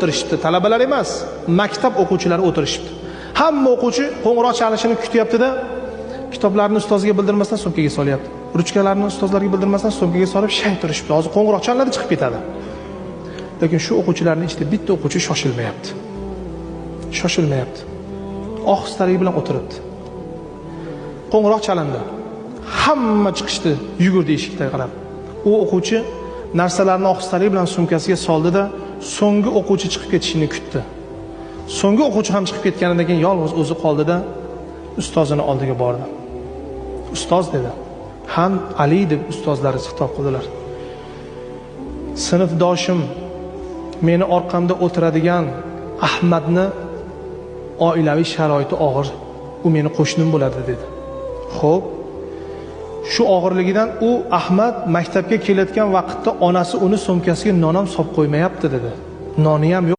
o'tirishibdi. Talabalar emas, maktab o'quvchilari o'tirishibdi. Hamma o'quvchi qo'ng'iroq chalishini kutyapti-da, kitoblarni ustozga bildirmasdan sumkaga solyapti. Ruchkalarni ustozlarga bildirmasdan sumkaga solib shay turishibdi. Hozir qo'ng'iroq chaladi, chiqib ketadi. Lekin shu o'quvchilarning ichida bitta o'quvchi shoshilmayapti. Shoshilmayapti. Ohistalik bilan o'tiribdi. Qo'ng'iroq chalindi. Hamma chiqishdi, yugurdi eshikka qarab. U o'quvchi narsalarni ohistalik bilan sumkasiga soldi-da, so'nggi o'quvchi chiqib ketishini kutdi. So'nggi o'quvchi ham chiqib ketganidan keyin yolg'iz o'zi qoldi-da, ustozini oldiga bordi. Ustoz dedi. Ham Ali deb ustozlari xitob qildilar. Sinfdoshim meni orqamda o'tiradigan Ahmadni oilaviy sharoiti og'ir. U meni qo'shnim bo'ladi dedi. Xo'p. Shu og'irligidan u Ahmad maktabga kelayotgan vaqtda onasi uni sumkasiga non ham solib qo'ymayapti dedi. Noni ham yo'q.